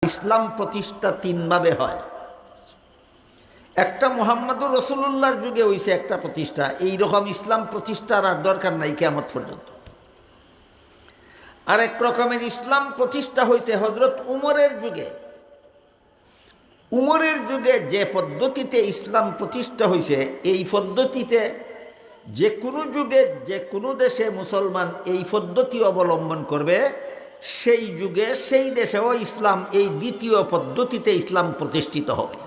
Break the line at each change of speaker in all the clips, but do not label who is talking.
ইসলাম প্রতিষ্ঠা তিনভাবে হয়। একটা মুহাম্মদুর রাসূলুল্লাহর যুগে হইছে একটা প্রতিষ্ঠা, এইরকম ইসলাম প্রতিষ্ঠার আর দরকার নাই কিয়ামত পর্যন্ত। আর এক রকমের ইসলাম প্রতিষ্ঠা হয়েছে হযরত উমরের যুগে। উমরের যুগে যে পদ্ধতিতে ইসলাম প্রতিষ্ঠা হয়েছে, এই পদ্ধতিতে যে কোনো যুগে যে কোনো দেশে মুসলমান এই পদ্ধতি অবলম্বন করবে, সেই যুগে সেই দেশেও ইসলাম এই দ্বিতীয় পদ্ধতিতে ইসলাম প্রতিষ্ঠিত হবে।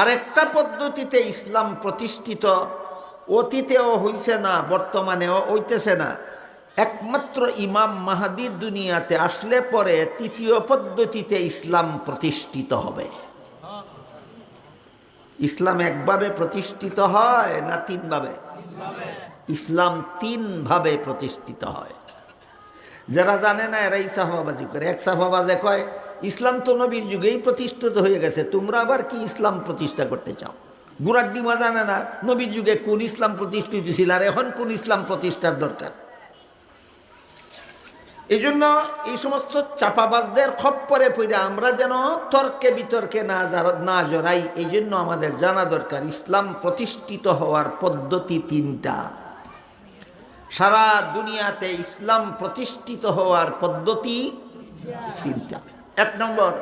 আরেকটা পদ্ধতিতে ইসলাম প্রতিষ্ঠিত অতীতেও হইছে না, বর্তমানেও হইতেছে না। একমাত্র ইমাম মাহদী দুনিয়াতে আসলে পরে তৃতীয় পদ্ধতিতে ইসলাম প্রতিষ্ঠিত হবে। ইসলাম একভাবে প্রতিষ্ঠিত হয় না তিনভাবে? ইসলাম তিনভাবে প্রতিষ্ঠিত হয়। যারা জানে না এরা ইসাফাবাজি করে। এক সাফাবাজে কয় ইসলাম তো নবীর যুগেই প্রতিষ্ঠিত হয়ে গেছে, তোমরা আবার কি ইসলাম প্রতিষ্ঠা করতে চাও? গুড়ার ডিমা জানে না নবীর যুগে কোন ইসলাম প্রতিষ্ঠিত ছিল আর এখন কোন ইসলাম প্রতিষ্ঠার দরকার। এই জন্য এই সমস্ত চাপাবাজদের খপ্পরে পড়ে আমরা যেন তর্কে বিতর্কে না জড়াই, এই জন্য আমাদের জানা দরকার ইসলাম প্রতিষ্ঠিত হওয়ার পদ্ধতি তিনটা। সারা দুনিয়াতে ইসলাম প্রতিষ্ঠিত হওয়ার পদ্ধতি তিনটা। এক নম্বর,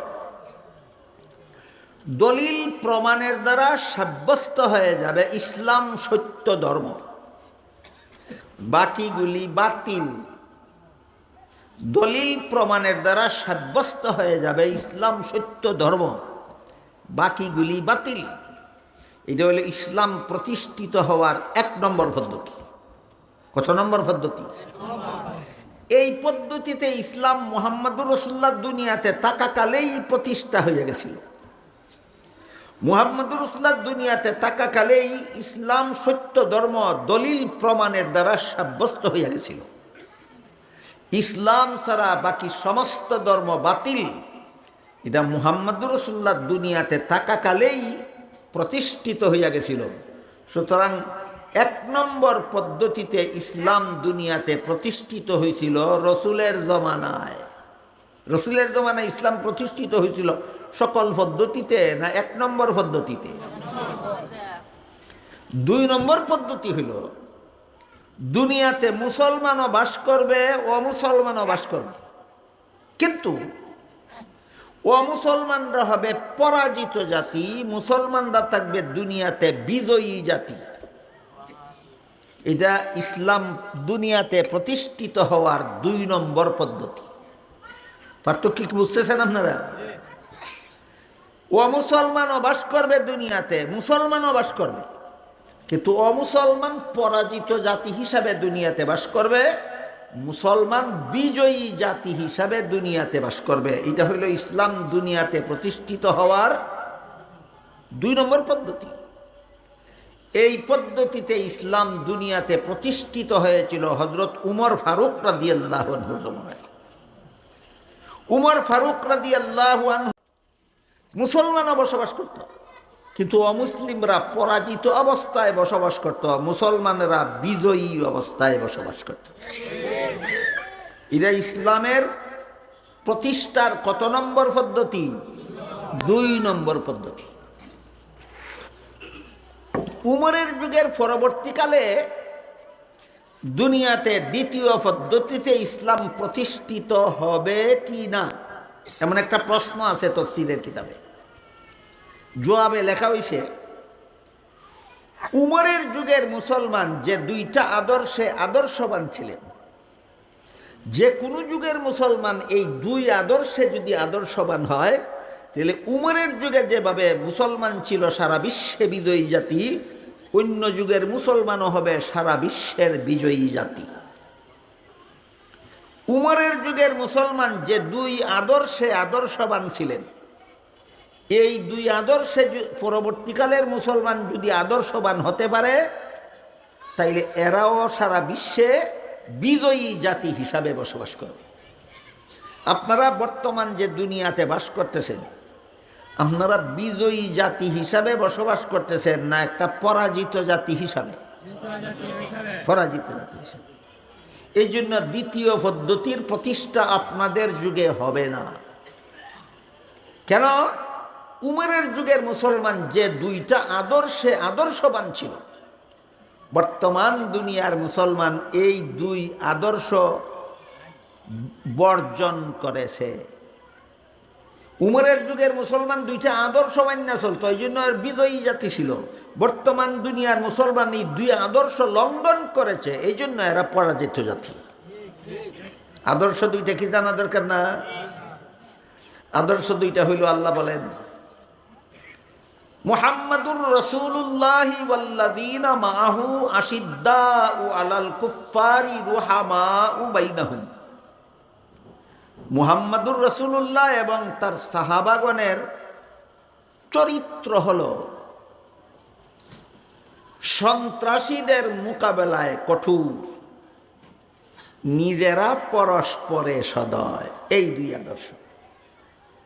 দলিল প্রমাণের দ্বারা সাব্যস্ত হয়ে যাবে ইসলাম সত্য ধর্ম, বাকিগুলি বাতিল। দলিল প্রমাণের দ্বারা সাব্যস্ত হয়ে যাবে ইসলাম সত্য ধর্ম, বাকিগুলি বাতিল। এটা হলো ইসলাম প্রতিষ্ঠিত হওয়ার এক নম্বর পদ্ধতি। কত নম্বর পদ্ধতি? এই পদ্ধতিতে ইসলাম মুহাম্মদুর রাসূলুল্লাহ দুনিয়াতে থাকাকালেই প্রতিষ্ঠা হয়ে গেছিল। মুহাম্মদুর রাসূলুল্লাহ দুনিয়াতে থাকাকালেই ইসলাম সত্য ধর্ম দলিল প্রমাণের দ্বারা সাব্যস্ত হয়ে গেছিল। ইসলাম ছাড়া বাকি সমস্ত ধর্ম বাতিল। এটা মুহাম্মদুর রাসূলুল্লাহ দুনিয়াতে থাকাকালেই প্রতিষ্ঠিত হইয়া গেছিল। সুতরাং এক নম্বর পদ্ধতিতে ইসলাম দুনিয়াতে প্রতিষ্ঠিত হয়েছিল রসুলের জমানায়। রসুলের জমানায় ইসলাম প্রতিষ্ঠিত হয়েছিল সকল পদ্ধতিতে না এক নম্বর পদ্ধতিতে? দুই নম্বর পদ্ধতি হইল দুনিয়াতে মুসলমানও বাস করবে, অমুসলমানও বাস করবে, কিন্তু অমুসলমানরা হবে পরাজিত জাতি, মুসলমানরা থাকবে দুনিয়াতে বিজয়ী জাতি। এটা ইসলাম দুনিয়াতে প্রতিষ্ঠিত হওয়ার দুই নম্বর পদ্ধতি। পার্থক্য কি বুঝতেছেন আপনারা? অমুসলমানও বাস করবে দুনিয়াতে, মুসলমানও বাস করবে, কিন্তু অমুসলমান পরাজিত জাতি হিসাবে দুনিয়াতে বাস করবে, মুসলমান বিজয়ী জাতি হিসাবে দুনিয়াতে বাস করবে। এটা হইল ইসলাম দুনিয়াতে প্রতিষ্ঠিত হওয়ার দুই নম্বর পদ্ধতি। এই পদ্ধতিতে ইসলাম দুনিয়াতে প্রতিষ্ঠিত হয়েছিল হযরত উমর ফারুক রাদিয়াল্লাহু আনহুর জমানায়। উমর ফারুক রাদিয়াল্লাহু আনহু মুসলমানও বসবাস করত, কিন্তু অমুসলিমরা পরাজিত অবস্থায় বসবাস করত, মুসলমানেরা বিজয়ী অবস্থায় বসবাস করত। এরা ইসলামের প্রতিষ্ঠার কত নম্বর পদ্ধতি? দুই নম্বর পদ্ধতি। উমরের যুগের পরবর্তীকালে দুনিয়াতে দ্বিতীয় পদ্ধতিতে ইসলাম প্রতিষ্ঠিত হবে কি না, এমন একটা প্রশ্ন আছে তাফসীরের কিতাবে। জবাবে লেখা হয়েছে উমরের যুগের মুসলমান যে দুইটা আদর্শে আদর্শবান ছিলেন, যে কোনো যুগের মুসলমান এই দুই আদর্শে যদি আদর্শবান হয়, তাহলে উমরের যুগে যেভাবে মুসলমান ছিল সারা বিশ্বে বিজয়ী জাতি, অন্য যুগের মুসলমানও হবে সারা বিশ্বের বিজয়ী জাতি। উমরের যুগের মুসলমান যে দুই আদর্শে আদর্শবান ছিলেন, এই দুই আদর্শে পরবর্তীকালের মুসলমান যদি আদর্শবান হতে পারে, তাইলে এরাও সারা বিশ্বে বিজয়ী জাতি হিসাবে বসবাস করবে। আপনারা বর্তমান যে দুনিয়াতে বাস করতেছেন, আপনারা বিজয়ী জাতি হিসাবে বসবাস করতেছেন না একটা পরাজিত জাতি হিসাবে? পরাজিত জাতি হিসাবে। এই জন্য দ্বিতীয় পদ্ধতির প্রতিষ্ঠা আপনাদের যুগে হবে না। কেন? উমরের যুগের মুসলমান যে দুইটা আদর্শে আদর্শবান ছিল, বর্তমান দুনিয়ার মুসলমান এই দুই আদর্শ বর্জন করেছে। উমরের যুগের মুসলমান দুইটা আদর্শ মান্য চলত, এই জন্য এর বিজয়ী জাতি ছিল। বর্তমান দুনিয়ার মুসলমান এই দুই আদর্শ লঙ্ঘন করেছে, এই জন্য এরা পরাজিত জাতি। আদর্শ দুইটা কি জানা দরকার না? আদর্শ দুইটা হইল, আল্লাহ বলেন মুহাম্মাদুর রাসূলুল্লাহ ওয়াল্লাযীনা মাআহু আশিদ্দাউ আলাল কুফফারি রুহামাউ বাইনাহুম। মুহাম্মাদুর রাসূলুল্লাহ এবং তার সাহাবাগণের চরিত্র হলো সন্ত্রাসীদের মোকাবেলায় কঠোর, নিজেরা পরস্পরে সদয়। এই দুই আদর্শ,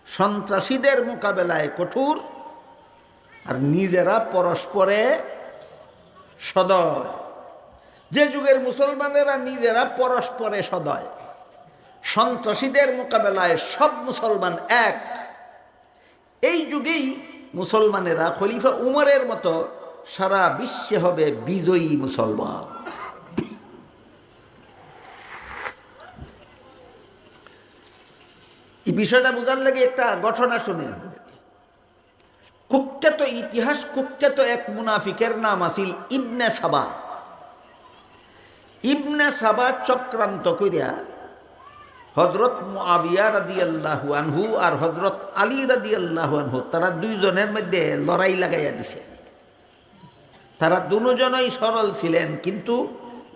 সন্ত্রাসীদের মোকাবেলায় কঠোর আর নিজেরা পরস্পরে সদয়। যে যুগের মুসলমানেরা নিজেরা পরস্পরে সদয়, সন্ত্রাসীদের মোকাবেলায় সব মুসলমান এক, এই যুগেই মুসলমানেরা খলিফা উমরের মতো সারা বিশ্বে হবে বিজয়ী মুসলমান। এই বিষয়টা বোঝার লাগে একটা ঘটনা শুনে। কুখ্যাত ইতিহাস, কুখ্যাত এক মুনাফিকের নাম আছিল ইবনে সাবা। ইবনে সাবা চক্রান্ত করিয়া হযরত মুআবিয়া রাদিয়াল্লাহু আনহু আর হযরত আলী রাদিয়াল্লাহু আনহু, তারা দুইজনের মধ্যে লড়াই লাগাইয়া দিছে। তারা দুজনই সরল ছিলেন, কিন্তু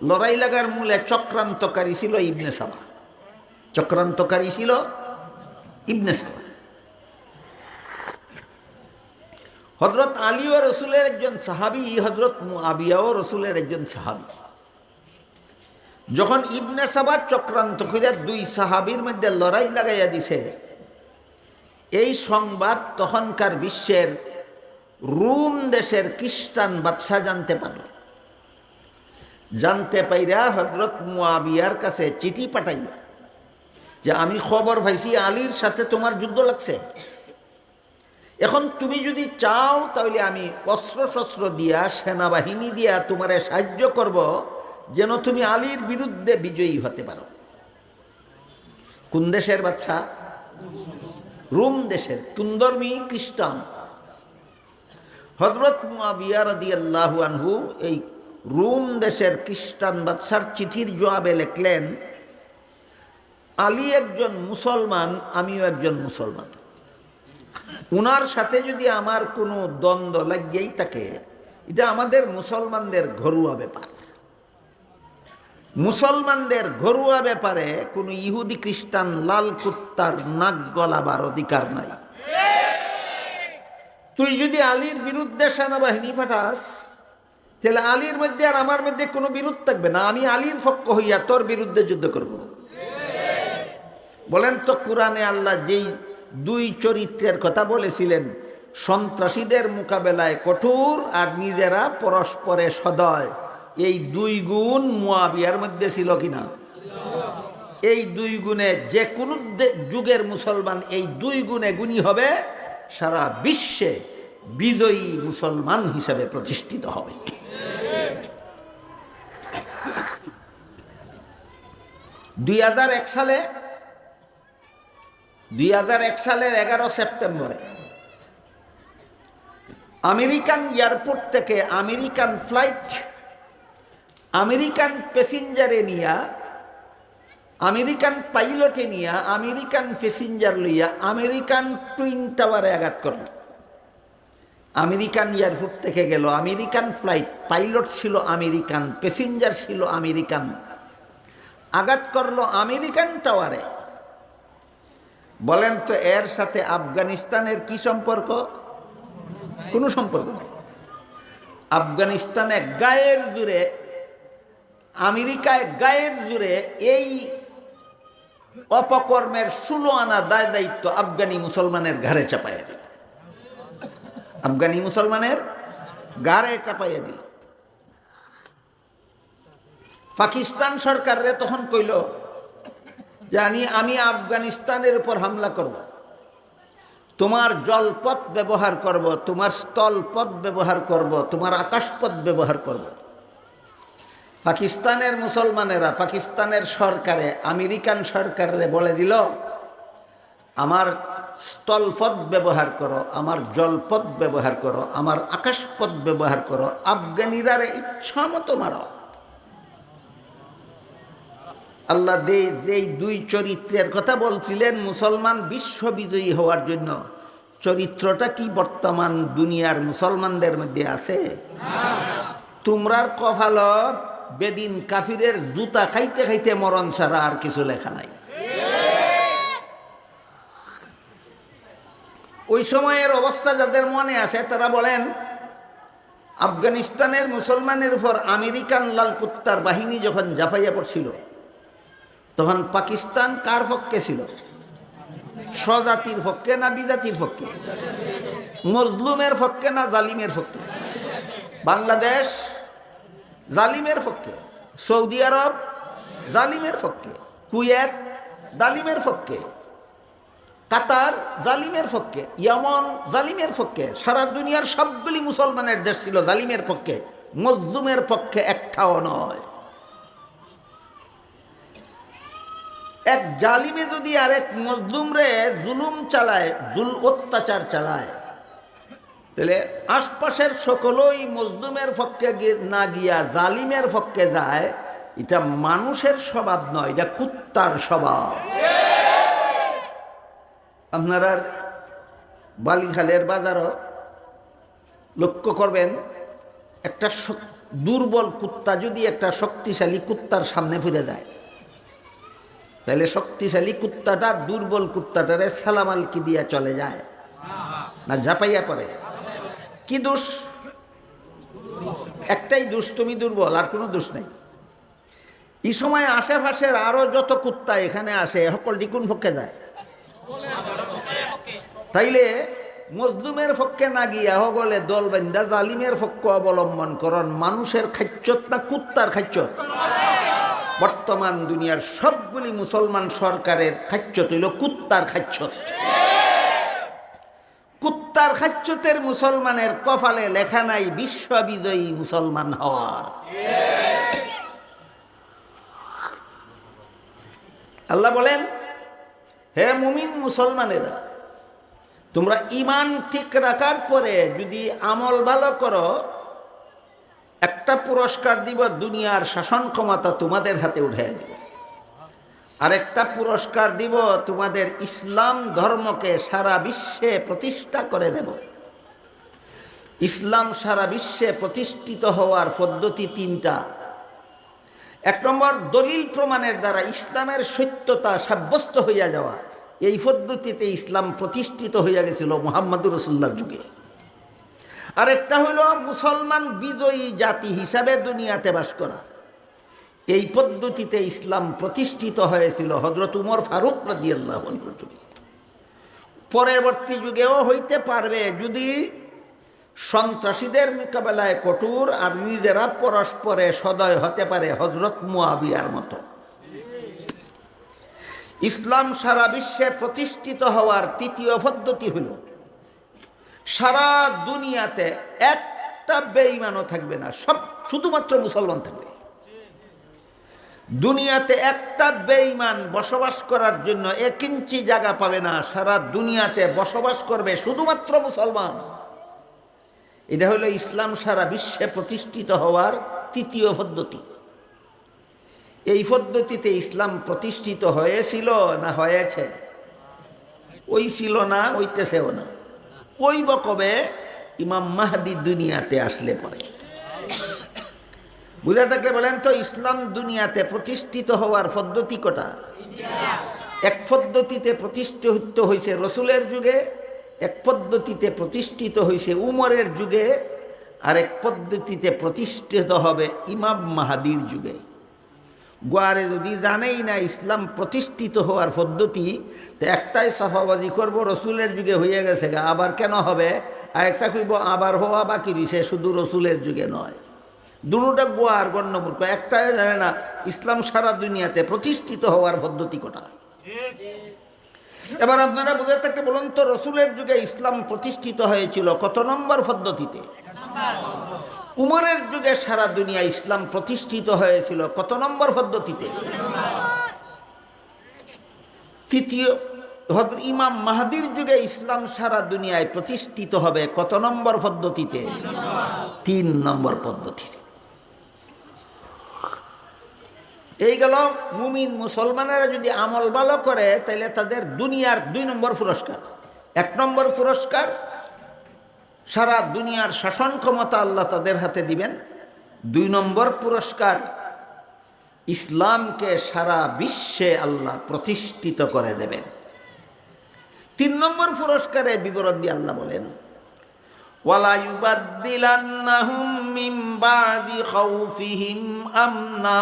লড়াই লাগার মূলে চক্রান্তকারী ছিল ইবনে সাবা। চক্রান্তকারী ছিল ইবনে সাবা। হযরত আলীও রসুলের একজন সাহাবী, হযরত মুআবিয়াও রসুলের একজন সাহাবী। যখন ইবনে সাবা চক্রান্ত করে দুই সাহাবীর মধ্যে লড়াই লাগাইয়া দিছে, এই সংবাদ তখনকার বিশ্বের রোম দেশের খ্রিস্টান বাদশাহ জানতে পারল। জানতে পাইরা হযরত মুআবিয়ার কাছে চিঠি পাঠাইল যে আমি খবর পাইছি আলীর সাথে তোমার যুদ্ধ লাগছে, এখন তুমি যদি চাও তাহলে আমি অস্ত্র শস্ত্র দিয়া, সেনাবাহিনী দিয়া তোমারে সাহায্য করব, যেন তুমি আলীর বিরুদ্ধে বিজয়ী হতে পারো। কোন দেশের বাচ্চা? রোম দেশের, কুন্দর্মী খ্রিস্টান। হযরত মুআবিয়া রাদিয়াল্লাহু আনহু এই রোম দেশের খ্রিস্টান বাদশার চিঠির জবাবে লিখলেন, আলী একজন মুসলমান, আমিও একজন মুসলমান। উনার সাথে যদি আমার কোনো দ্বন্দ্ব লাগিয়েই থাকে, এটা আমাদের মুসলমানদের ঘরোয়া ব্যাপার। মুসলমানদের ঘরোয়া ব্যাপারে কোনো ইহুদি খ্রিস্টান লাল কুত্তার নাক গলাবার অধিকার নাই। তুই যদি আলীর বিরুদ্ধে সেনাবাহিনী পাঠাস, তাহলে আলীর মধ্যে আর আমার মধ্যে কোনো বিরোধ থাকবে না। আমি আলীর পক্ষ হইয়া তোর বিরুদ্ধে যুদ্ধ করব। বলেন তো, কোরআনে আল্লাহ যেই দুই চরিত্রের কথা বলেছিলেন, সন্ত্রাসীদের মোকাবেলায় কঠোর আর নিজেরা পরস্পরে সদয়, এই দুই গুণ মুআবিয়ার মধ্যে ছিল কিনা? এই দুই গুণে যে কোনো যুগের মুসলমান এই দুই গুণে গুণী হবে, সারা বিশ্বে বিজয়ী মুসলমান হিসেবে প্রতিষ্ঠিত হবে। 2001 সালের 11 সেপ্টেম্বরে আমেরিকান এয়ারপোর্ট থেকে আমেরিকান ফ্লাইট, আমেরিকান প্যাসেঞ্জারে নিয়া, আমেরিকান পাইলটে নিয়া, আমেরিকান প্যাসেঞ্জার লইয়া আমেরিকান টুইন টাওয়ারে আঘাত করল। আমেরিকান এয়ারপোর্ট থেকে গেল আমেরিকান ফ্লাইট, পাইলট ছিল আমেরিকান, প্যাসেঞ্জার ছিল আমেরিকান, আঘাত করলো আমেরিকান টাওয়ারে। বলেন তো, এর সাথে আফগানিস্তানের কি সম্পর্ক? কোনো সম্পর্ক নেই। আফগানিস্তানে গায়ের জুড়ে, আমেরিকায় গায়ের জুড়ে এই অপকর্মের 16 আনা দায় দায়িত্ব আফগানি মুসলমানের ঘাড়ে চাপাইয়া দিল। আফগানি মুসলমানের ঘাড়ে চাপাইয়া দিল। পাকিস্তান সরকারে তখন কইল যে আমি আফগানিস্তানের উপর হামলা করব। তোমার জলপথ ব্যবহার করব, তোমার স্থলপথ ব্যবহার করব, তোমার আকাশপথ ব্যবহার করব। পাকিস্তানের মুসলমানেরা পাকিস্তানের সরকারে আমেরিকান সরকারে বলে দিল, আমার স্থলপথ ব্যবহার করো, আমার জলপথ ব্যবহার করো, আমার আকাশপথ ব্যবহার করো, আফগানিরা ইচ্ছা মতো মারো। আল্লাহ যেই দুই চরিত্রের কথা বলছিলেন মুসলমান বিশ্ববিজয়ী হওয়ার জন্য, চরিত্রটা কি বর্তমান দুনিয়ার মুসলমানদের মধ্যে আছে? তোমরার কপাল বেদিন কাফিরের জুতা খাইতে খাইতে মরণ ছাড়া আর কিছু লেখা নাই। ওই সময়ের অবস্থা যাদের মনে আছে তারা বলেন, আফগানিস্তানের মুসলমানের উপর আমেরিকান লাল কুত্তার বাহিনী যখন ঝাঁপাইয়া পড়ছিল, তখন পাকিস্তান কার পক্ষে ছিল? স্বজাতির পক্ষে না বিজাতির পক্ষে? মজলুমের পক্ষে না জালিমের পক্ষে? বাংলাদেশ জালিমের পক্ষে, সৌদি আরব জালিমের পক্ষে, কুয়েত জালিমের পক্ষে, কাতার জালিমের পক্ষে, ইয়েমেন জালিমের পক্ষে। সারা দুনিয়ার সবগুলি মুসলমানের দেশ ছিল জালিমের পক্ষে, মজলুমের পক্ষে একটাও নয়। এক জালিমে যদি আরেক মজলুমরে জুলুম চালায়, অত্যাচার চালায়, তাহলে আশপাশের সকলেই মজলুমের পক্ষে না গিয়া জালিমের পক্ষে যায়। এটা মানুষের স্বভাব নয়, এটা কুত্তার স্বভাব। আপনারা বালিখালের বাজারও লক্ষ্য করবেন, একটা দুর্বল কুত্তা যদি একটা শক্তিশালী কুত্তার সামনে ফিরে যায়, তাহলে শক্তিশালী কুত্তাটা দুর্বল কুত্তাটারে সালামালকি দিয়া চলে যায় না ঝাঁপাইয়া পড়ে? কি দোষ? একটাই দোষ, তুমি দুর্বল, আর কোনো দোষ নেই। এই সময় আশেপাশের আরো যত কুত্তা এখানে আসে সকলটি কোন পক্ষে যায়? তাইলে মজলুমের পক্ষে না গিয়া হগলে দল বান্ধা জালিমের পক্ষ অবলম্বন করন। মানুষের খাচ্ছত না কুত্তার খাচ্ছত? বর্তমান দুনিয়ার সবগুলি মুসলমান সরকারের খাচ্ছত হইল কুত্তার খাচ্ছত। কুত্তার খাচ্ছতের মুসলমানের কপালে লেখা নাই বিশ্ববিজয়ী মুসলমান হওয়ার। আল্লাহ বলেন, হে মুমিন মুসলমানেরা, তোমরা ঈমান ঠিক রাখার পরে যদি আমল ভালো করো, একটা পুরস্কার দিব, দুনিয়ার শাসন ক্ষমতা তোমাদের হাতে উঠাইয়া দিব। আরেকটা পুরস্কার দিব, তোমাদের ইসলাম ধর্মকে সারা বিশ্বে প্রতিষ্ঠা করে দেব। ইসলাম সারা বিশ্বে প্রতিষ্ঠিত হওয়ার পদ্ধতি তিনটা। এক নম্বর, দলিল প্রমাণের দ্বারা ইসলামের সত্যতা সাব্যস্ত হইয়া যাওয়া। এই পদ্ধতিতে ইসলাম প্রতিষ্ঠিত হইয়া গেছিল মুহাম্মদুর রাসূলুল্লাহর যুগে। আরেকটা হইল মুসলমান বিজয়ী জাতি হিসাবে দুনিয়াতে বাস করা। এই পদ্ধতিতে ইসলাম প্রতিষ্ঠিত হয়েছিল হযরত উমর ফারুক রাদিয়াল্লাহু আনহুর যুগে। পরবর্তী যুগেও হইতে পারবে যদি সন্ত্রাসীদের মোকাবেলায় কঠোর আর নিজেরা পরস্পরে সদয় হতে পারে হযরত মুয়াবিয়ার মতো। ইসলাম সারা বিশ্বে প্রতিষ্ঠিত হওয়ার তৃতীয় পদ্ধতি হল, সারা দুনিয়াতে একটা বেঈমানও থাকবে না, সব শুধুমাত্র মুসলমান থাকবে। দুনিয়াতে একটা বেঈমান বসবাস করার জন্য 1 ইঞ্চি জায়গা পাবে না। সারা দুনিয়াতে বসবাস করবে শুধুমাত্র মুসলমান। এটা হলো ইসলাম সারা বিশ্বে প্রতিষ্ঠিত হওয়ার তৃতীয় পদ্ধতি। এই পদ্ধতিতে ইসলাম প্রতিষ্ঠিত হয়েছিল না হয়েছে? ওই ছিল না, হইতেছেও না। ওইব কবে? ইমাম মাহদি দুনিয়াতে আসলে পরে। বুঝা থাকলে বলেন তো, ইসলাম দুনিয়াতে প্রতিষ্ঠিত হওয়ার পদ্ধতি কটা? এক পদ্ধতিতে প্রতিষ্ঠিত হয়েছে রসুলের যুগে, এক পদ্ধতিতে প্রতিষ্ঠিত হয়েছে উমরের যুগে, আর এক পদ্ধতিতে প্রতিষ্ঠিত হবে ইমাম মাহাদির যুগে। গোয়ারে যদি জানেই না ইসলাম প্রতিষ্ঠিত হওয়ার পদ্ধতি, তো একটাই সাফাবাজি করবো রসুলের যুগে হয়ে গেছে গা, আবার কেন হবে? আর একটা কইব আবার হওয়া বাকি রয়েছে, শুধু রসুলের যুগে নয়। দুটোটা গোয়ার গণ্যমূর্খ, একটাই জানে না ইসলাম সারা দুনিয়াতে প্রতিষ্ঠিত হওয়ার পদ্ধতি কটা। এবার আপনারা বুঝে থাকতে বলুন তো, রসুলের যুগে ইসলাম প্রতিষ্ঠিত হয়েছিল কত নম্বর পদ্ধতিতে? উমরের যুগে সারা দুনিয়া ইসলাম প্রতিষ্ঠিত হয়েছিল কত নম্বর পদ্ধতিতে? তৃতীয় হযরত ইমাম মাহদির যুগে ইসলাম সারা দুনিয়ায় প্রতিষ্ঠিত হবে কত নম্বর পদ্ধতিতে? 3 নম্বর পদ্ধতিতে। এই গেল মুমিন মুসলমানেরা যদি আমল ভালো করে তাহলে তাদের দুনিয়ার 2 নম্বর পুরস্কার। 1 নম্বর পুরস্কার, সারা দুনিয়ার শাসন ক্ষমতা আল্লাহ তাদের হাতে দিবেন। 2 নম্বর পুরস্কার, ইসলামকে সারা বিশ্বে আল্লাহ প্রতিষ্ঠিত করে দেবেন। 3 নম্বর পুরস্কারে বিবরণ দিয়ে আল্লাহ বলেন, ওয়ালা ইউবাদদিলান্নাহুম মিন বাদি খাউফিহিম আমনা,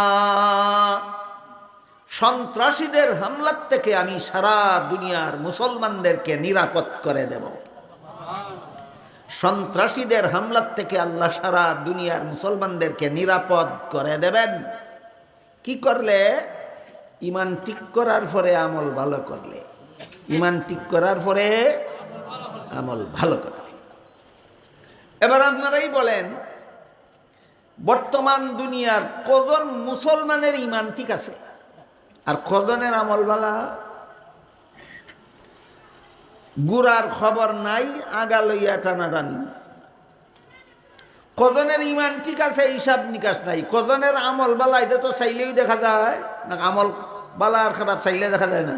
সন্ত্রাসীদের হামলা থেকে আমি সারা দুনিয়ার মুসলমানদেরকে নিরাপদ করে দেব। সন্ত্রাসীদের হামলা থেকে আল্লাহ সারা দুনিয়ার মুসলমানদেরকে নিরাপদ করে দেবেন। কি করলে? ঈমান ঠিক করার পরে আমল ভালো করলে। ঈমান ঠিক করার পরে আমল ভালো করলে। এবার আপনারাই বলেন, বর্তমান দুনিয়ার কজন মুসলমানের ঈমান ঠিক আছে আর কজনের আমল ভালা? গুড়ার খবর নাই, আগা লইয়া টানাটানি। কজনের ঈমান ঠিক আছে হিসাব নিকাশ নাই, কজনের আমল বালা এটা তো চাইলেই দেখা যায় না। আমল বালা আর খারাপ চাইলে দেখা যায় না।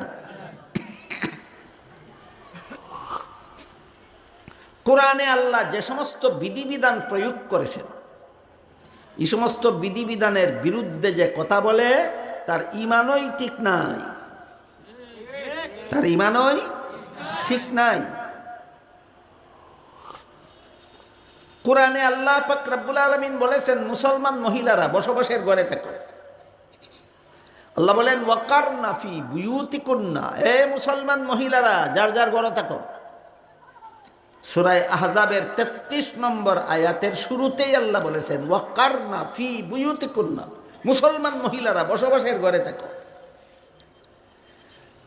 কোরআনে আল্লাহ যে সমস্ত বিধিবিধান প্রয়োগ করেছেন, এই সমস্ত বিধিবিধানের বিরুদ্ধে যে কথা বলে তার ঈমানই ঠিক নাই, তার ঈমানই ঠিক নাই। কোরআনে আল্লাহ পাক রব্বুল আলামিন বলেছেন, মুসলমান মহিলারা বসবাসের ঘরে থাকো। আল্লাহ বলেন, ওয়াকারনা ফি বুয়ুতিকুন্না, এ মুসলমান মহিলারা যার যার ঘরে থাকো। সূরা আহজাবের 33 নম্বর আয়াতের শুরুতেই আল্লাহ বলেছেন, ওয়াকারনা ফি বুয়ুতিকুন্না, মুসলমান মহিলারা বসবাসের ঘরে থাকো।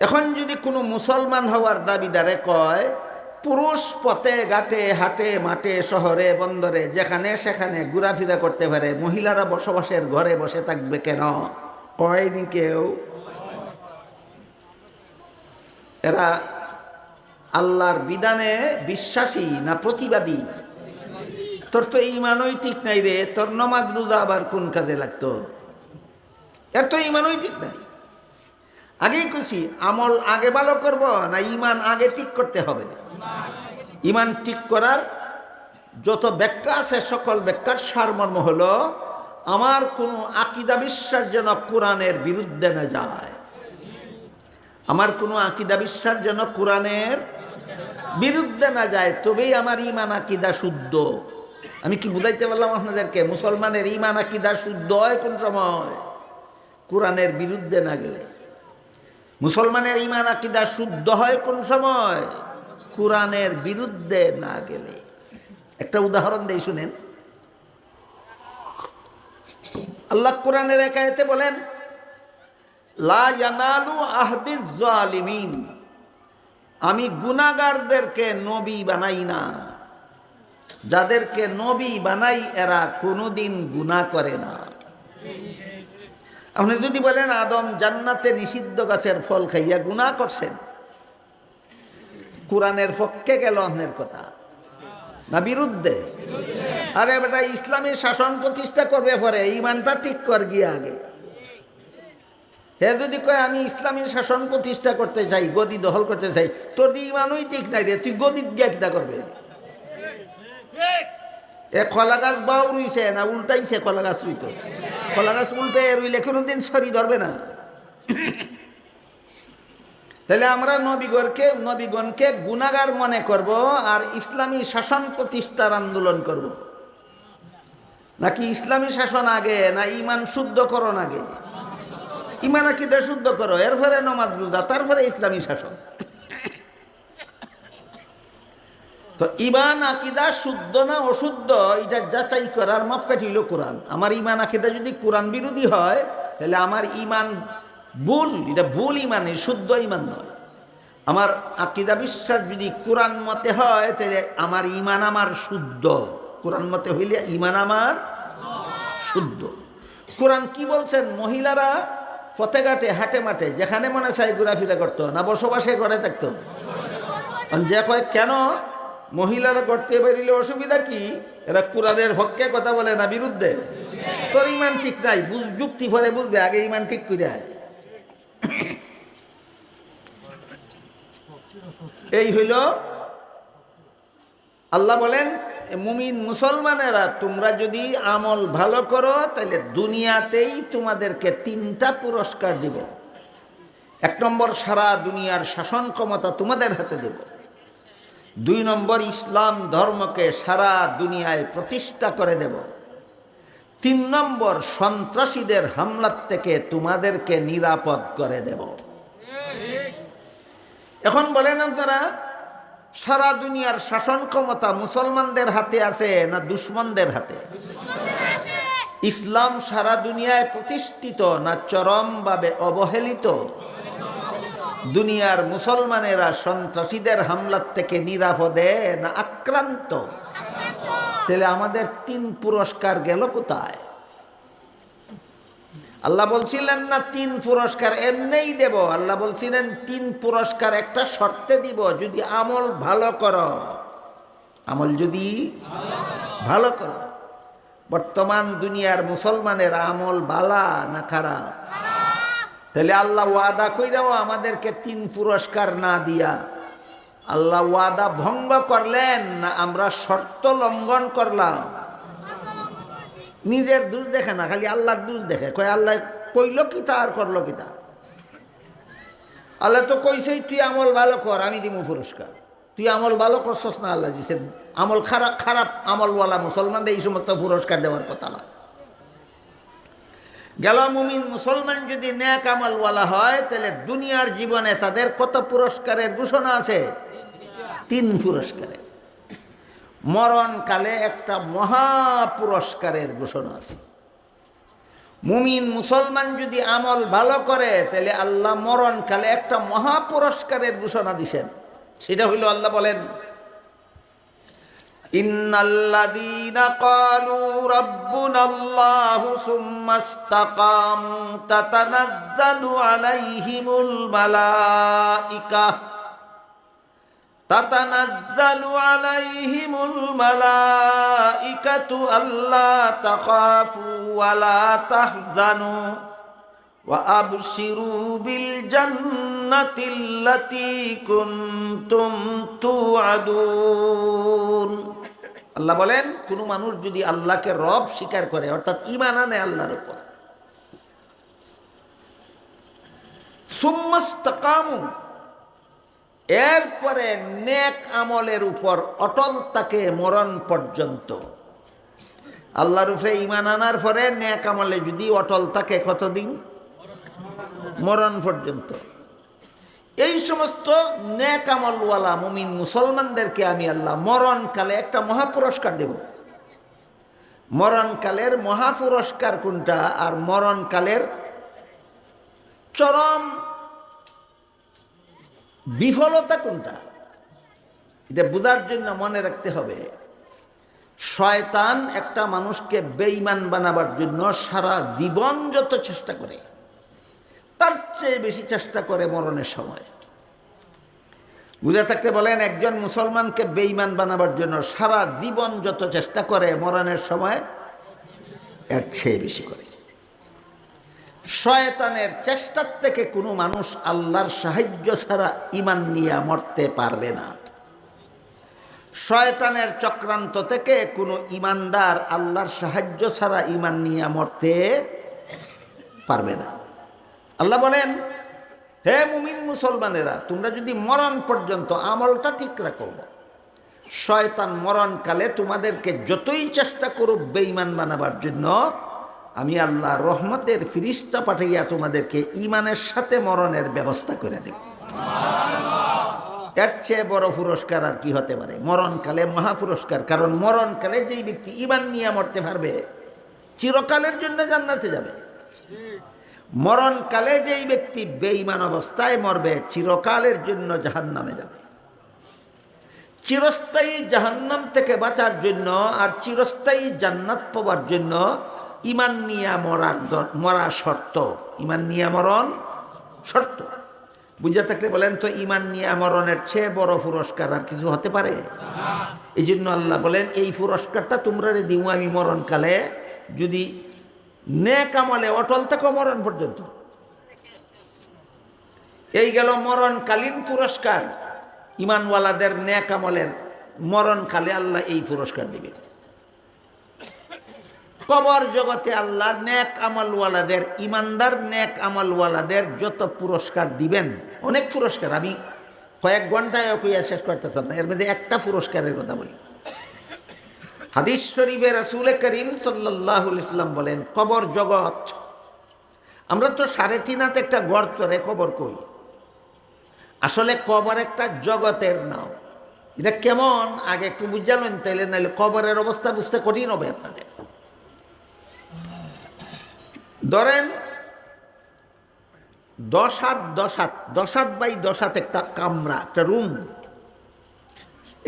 এখন যদি কোনো মুসলমান হওয়ার দাবিদারে কয় পুরুষ পথে ঘাটে হাটে মাঠে শহরে বন্দরে যেখানে সেখানে ঘোরাফেরা করতে পারে, মহিলারা বসবাসের ঘরে বসে থাকবে কেন? কয়নি কেউ। এরা আল্লাহর বিধানে বিশ্বাসী না প্রতিবাদী? তোর তো ঈমানই ঠিক নাই রে, তোর নামাজ রোজা আবার কোন কাজে লাগতো? এর তো ঈমানই ঠিক নাই। আগেই কইছি, আমল আগে ভালো করব না ঈমান আগে ঠিক করতে হবে? ঈমান ঠিক করার যত ব্যাখ্যা আছে সকল ব্যাখ্যার সারমর্ম হলো, আমার কোনো আকীদা বিশ্বাস যেন কোরআনের বিরুদ্ধে না যায়। আমার কোনো আকীদা বিশ্বাস যেন কোরআনের বিরুদ্ধে না যায়, তবেই আমার ঈমান আকীদা শুদ্ধ। আমি কি বুঝাইতে পারলাম আপনাদেরকে? মুসলমানের ঈমান আকীদা শুদ্ধ হয় কোন সময়? কোরআনের বিরুদ্ধে না গেলে। মুসলমানের ঈমান আকীদা শুদ্ধ হয় কোন সময়? কোরআনের বিরুদ্ধে না গেলে। একটা উদাহরণ দেই, শুনেন। আল্লাহ কোরআনের এক আয়াতে বলেন, লা ইয়ানালু আহদিজ জালিমিন, আমি গুনাহগারদেরকে নবী বানাই না। যাদেরকে নবী বানাই এরা কোনোদিন গুনাহ করে না। আপনি যদি বলেন আদম জান্নাতে নিষিদ্ধ গাছের ফল খাইয়া গুনাহ করছেন, কোরআনের পক্ষে গেল আপনার কথা না বিরুদ্ধে? আরে বেটা, ইসলামী শাসন প্রতিষ্ঠা করবে পরে ঈমানটা ঠিক কর গিয়ে আগে। হে যদি কয় আমি ইসলামী শাসন প্রতিষ্ঠা করতে চাই, গদি দখল করতে চাই, তোর ঈমানই ঠিক নাই রে, তুই গদি গিয়া কিতা করবে? এ কলা গাছ বাউ রুইছে না উল্টাইছে? কলা গাছ রুইত, কলা গাছ উল্টে রুইলে কোনোদিন সরি ধরবে না। তাহলে আমরা নবীগণকে গুনাহগার মনে করব আর ইসলামী শাসন প্রতিষ্ঠার আন্দোলন করব, নাকি ইসলামী শাসন আগে না ঈমান শুদ্ধ করণ আগে? ঈমান আকীদা শুদ্ধ করো, এরপরে নামাজ রোজা, তারপরে ইসলামী শাসন। তো ঈমান আকীদা শুদ্ধ না অশুদ্ধ এটা যাচাই করার মাপকাঠি হলো কোরআন। আমার ঈমান আকীদা যদি কোরআন বিরোধী হয় তাহলে আমার ঈমান ভুল, এটা ভুল ঈমান, শুদ্ধ ঈমান নয়। আমার আকীদা বিশ্বাস যদি কোরআন মতে হয় তাহলে আমার ঈমান আমার শুদ্ধ। কোরআন মতে হইলে ঈমান আমার শুদ্ধ। কোরআন কি বলছেন? মহিলারা পথে ঘাটে হাটে মাঠে যেখানে মনে চায় ঘোরাফেরা করতো না, বসবাসে ঘরে থাকতো। যে কয় কেন মহিলারা করতে বেরিলে অসুবিধা কি, এরা কোরআনের পক্ষে কথা বলে না বিরুদ্ধে? তোর ঈমান ঠিক নাই, যুক্তি পরে বুঝবে, আগে ঈমান ঠিক করে আয়। এই হইল আল্লাহ বলেন মুমিন মুসলমানেরা তোমরা যদি আমল ভালো করো তাহলে দুনিয়াতেই তোমাদেরকে 3টা পুরস্কার দিব। 1 নম্বর, সারা দুনিয়ার শাসন ক্ষমতা তোমাদের হাতে দেব। 2 নম্বর, ইসলাম ধর্মকে সারা দুনিয়ায় প্রতিষ্ঠা করে দেব। 3 নম্বর, সন্ত্রাসীদের হামলার থেকে তোমাদেরকে নিরাপদ করে দেব। এখন বলেন আপনারা, সারা দুনিয়ার শাসন ক্ষমতা মুসলমানদের হাতে আছে না দুশমনদের হাতে? ইসলাম সারা দুনিয়ায় প্রতিষ্ঠিত না চরমভাবে অবহেলিত? দুনিয়ার মুসলমানেরা সন্ত্রাসীদের হামলার থেকে নিরাপদে না আক্রান্ত? তাহলে আমাদের 3 পুরস্কার গেল কোথায়? আল্লাহ বলছিলেন না 3 পুরস্কার এমনিই দেব। আল্লাহ বলছিলেন 3 পুরস্কার একটা শর্তে দিব, যদি আমল ভালো করো। আমল যদি ভালো করো। বর্তমান দুনিয়ার মুসলমানের আমল বালা না খারাপ? তাহলে আল্লাহ ওয়াদা কইরাও আমাদেরকে 3 পুরস্কার না দিয়া আল্লাহ ওয়াদা ভঙ্গ করলেন না আমরা শর্ত লঙ্ঘন করলাম? নিজের দোষ দেখে না, খালি আল্লাহর দোষ দেখে। কয় আল্লাহ কইল কি তা আর করলো কি তা? আল্লাহ তো কইছেই তুই আমল ভালো কর, আমি দিব পুরস্কার। তুই আমল ভালো করছস না, আল্লাহ দিছে। আমল খারাপ খারাপ আমলওয়ালা মুসলমানদের এই সমস্ত পুরস্কার দেওয়ার কথা না। গেল মুমিন মুসলমান যদি নেক আমলওয়ালা হয় তাহলে দুনিয়ার জীবনে তাদের কত পুরস্কারের ঘোষণা আছে? 3 পুরস্কারের। মরণকালে একটা মহা পুরস্কারের ঘোষণা আছে। মুমিন মুসলমান যদি আমল ভালো করে তাহলে আল্লাহ মরণকালে একটা মহা পুরস্কারের ঘোষণা দিছেন। সেটা হইল আল্লাহ বলেন, ইন্নাল্লাযীনা ক্বালু রাব্বুনাল্লাহু সুম্মা ইসতাকামু তাতানাজ্জালু আলাইহিমুল মালাইকাতু আল্লা তাখাফু ওয়া লা তাহজানু ওয়া আবশিরু বিল জান্নাতিল্লাতী কুনতুম তুআদুন। আল্লাহ বলেন, কোন মানুষ যদি আল্লাহকে রব স্বীকার করে, অর্থাৎ ঈমান আনে আল্লাহর উপর, সুম্মা ইসতাকামু, এরপরে নেক আমলের উপর অটল থাকে মরণ পর্যন্ত। আল্লাহর উপরে ঈমান আনার পরে নেক আমলে যদি অটল থাকে কতদিন? মরণ পর্যন্ত। এই সমস্ত নেক আমলওয়ালা মুমিন মুসলমানদেরকে আমি আল্লাহ মরণকালে একটা মহাপুরস্কার দেব। মরণকালের মহাপুরস্কার কোনটা আর মরণকালের চরম বিফলতা কোনটা, এটা বোঝার জন্য মনে রাখতে হবে, শয়তান একটা মানুষকে বেঈমান বানাবার জন্য সারা জীবন যত চেষ্টা করে তার চেয়ে বেশি চেষ্টা করে মরণের সময়। বুঝে থাকতে বলেন, একজন মুসলমানকে বেঈমান বানাবার জন্য সারা জীবন যত চেষ্টা করে মরণের সময় এর চেয়ে বেশি করে। শয়তানের চেষ্টার থেকে কোনো মানুষ আল্লাহর সাহায্য ছাড়া ঈমান নিয়ে মরতে পারবে না। শয়তানের চক্রান্ত থেকে কোনো ঈমানদার আল্লাহর সাহায্য ছাড়া ঈমান নিয়ে মরতে পারবে না। আল্লাহ বলেন, হে মুমিন মুসলমানেরা, তোমরা যদি মরণ পর্যন্ত আমলটা ঠিক রাখো, শয়তান মরণকালে তোমাদেরকে যতই চেষ্টা করুক বেঈমান বানাবার জন্য, আমি আল্লাহ রহমতের ফিরিস্তা পাঠাইয়া তোমাদেরকে ঈমানের সাথে মরণের ব্যবস্থা করে দেব। এর চেয়ে বড় পুরস্কার আর কি হতে পারে? মরণকালে মহাপুরস্কার। কারণ মরণকালে যেই ব্যক্তি ঈমান নিয়ে মরতে পারবে চিরকালের জন্য জান্নাতে যাবে। মরণকালে যেই ব্যক্তি বেঈমান অবস্থায় মরবে চিরকালের জন্য জাহান্নামে যাবে। চিরস্থায়ী জাহান্নাম থেকে বাঁচার জন্য আর চিরস্থায়ী জান্নাত পাওয়ার জন্য ঈমান নিয়ে মরা শর্ত। ঈমান নিয়ে মরণ শর্ত। বুঝে থাকলে বলেন তো, ঈমান নিয়ে মরণের চেয়ে বড় পুরস্কার আর কিছু হতে পারে? এই জন্য আল্লাহ বলেন, এই পুরস্কারটা তোমরা দিব আমি মরণকালে, যদি নেক আমলে অটল থাকো মরণ পর্যন্ত। এই গেল মরণকালীন পুরস্কার। ঈমানওয়ালাদের নেক আমলের মরণকালে আল্লাহ এই পুরস্কার দিবেন। কবর জগতে আল্লাহ নেক আমলওয়ালাদের, ঈমানদার নেক আমলওয়ালাদের যত পুরস্কার দিবেন, অনেক পুরস্কার, আমি কয়েক ঘন্টায় কইয়া শেষ করতে চান না। এর মধ্যে একটা পুরস্কারের কথা বলি। হাদিস শরীফে রাসূল করিম সাল্লাল্লাহু আলাইহি ওয়াসাল্লাম বলেন, কবর জগৎ, আমরা তো 3.5 হাত একটা গর্ত রে কবর কই, আসলে কবর একটা জগতের নাম। এটা কেমন আগে একটু বুঝালেন, তাইলে নাইলে কবরের অবস্থা বুঝতে কঠিন হবে আপনাদের। ধরেন 10 হাত বাই 10 হাত একটা কামরা, একটা রুম।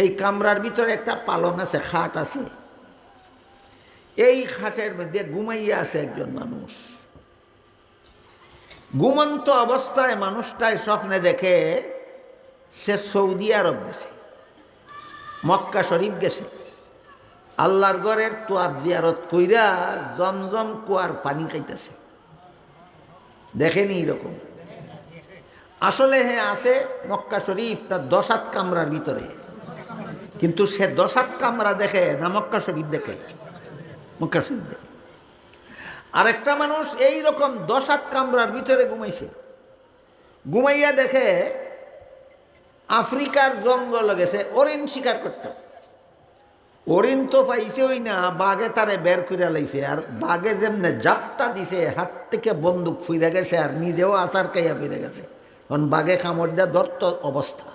এই কামরার ভিতরে একটা পালং আছে, খাট আছে। এই খাটের মধ্যে ঘুমাইয়া আছে একজন মানুষ। ঘুমন্ত অবস্থায় মানুষটাই স্বপ্নে দেখে সে সৌদি আরব গেছে, মক্কা শরীফ গেছে, আল্লাহর ঘরের তোয়াব জিয়ারত কইরা জমজম কুয়ার পানি খাইতেছে। দেখেনি এরকম? আসলে হ্যাঁ আছে মক্কা শরীফ, তার 10 হাত কামরার ভিতরে, কিন্তু সে 10 হাত কামরা দেখে না মক্কা শরীফ দেখে? মক্কা শরীফ দেখে। আরেকটা মানুষ এই রকম 10 হাত কামরার ভিতরে ঘুমাইছে, ঘুমাইয়া দেখে আফ্রিকার জঙ্গল গেছে হরিণ শিকার করতে। হরিণ তো পাইছে ওই না, বাঘে তারে বের করে লাইছে, আর বাঘে যেমনে জাপটা দিছে হাত থেকে বন্দুক ফিরে গেছে, আর নিজেও আচার খাইয়া ফিরে গেছে। কারণ বাঘে কামড় দেওয়া দর্ত অবস্থা,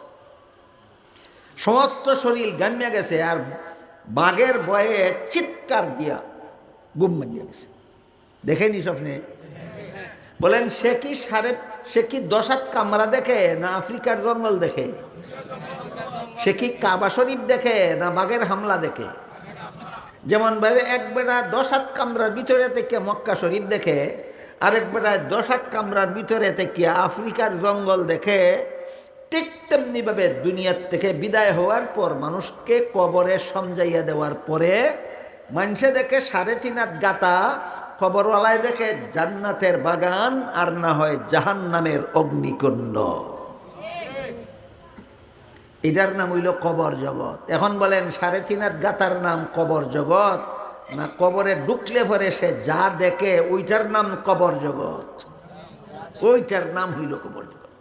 সমস্ত শরীর গামিয়া গেছে, আর বাঘের ভয়ে চিৎকার দিয়া গুম মারিয়া গেছে। দেখেনি স্বপ্নে? বলেন সে কি 10 হাত কামরা দেখে না আফ্রিকার জঙ্গল দেখে? সে কি কাবা শরীফ দেখে না বাঘের হামলা দেখে? যেমন ভাবে এক বেড়া 10 হাত কামরার ভিতরে থেকে মক্কা শরীফ দেখে, আরেক বেড়ায় 10 হাত কামরার ভিতরে থেকে আফ্রিকার জঙ্গল দেখে, ঠিক তেমনি ভাবে দুনিয়ার থেকে বিদায় হওয়ার পর মানুষকে কবরে সমঝাইয়া দেওয়ার পরে মানুষে দেখে 3.5 হাত গাতা, কবরওয়ালায় দেখে জান্নাতের বাগান, আর না হয় জাহান্নামের অগ্নিকুণ্ড। এটার নাম হইল কবর জগৎ। এখন বলেন 3.5 হাত গাতার নাম কবর জগৎ, না কবরে ঢুকলে পরে সে যা দেখে ওইটার নাম কবর জগৎ? ওইটার নাম হইল কবর জগৎ।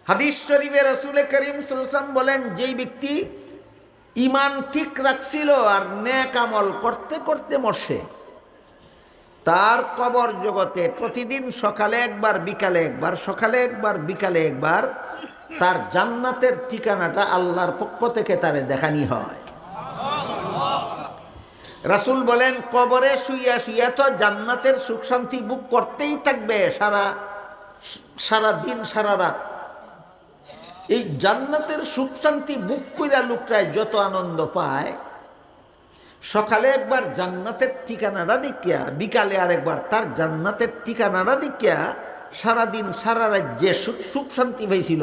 হাদিস শরীফে রাসূল করিম সাল্লাল্লাহু আলাইহি ওয়াসাল্লাম বলেন, যেই ব্যক্তি ঈমান ঠিক রাখছিল আর নেক আমল করতে করতে মরছে, তার কবর জগতে প্রতিদিন সকালে একবার বিকালে একবার, সকালে একবার বিকালে একবার তার জান্নাতের ঠিকানাটা আল্লাহর পক্ষ থেকে তারে দেখানি হয়। রাসূল বলেন, কবরে শুইয়া শুইয়া তো জান্নাতের সুখ শান্তি বুক করতেই থাকবে সারা দিন সারা রাত। এই জান্নাতের সুখ শান্তি বুক কইরা লোকটায় যত আনন্দ পায়, সকালে একবার জান্নাতের ঠিকানাটা দেখিয়া বিকালে আরেকবার তার জান্নাতের ঠিকানাটা দেখিয়া সারাদিন সারা রাত যে সুখ শান্তি পাইছিল,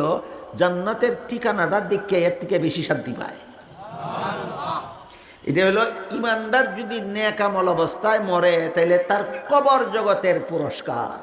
জান্নাতের ঠিকানাটা দেখিয়া এর থেকে বেশি শান্তি পায়। এটা হলো ঈমানদার যদি নেক আমল অবস্থায় মরে, তাইলে তার কবর জগতের পুরস্কার।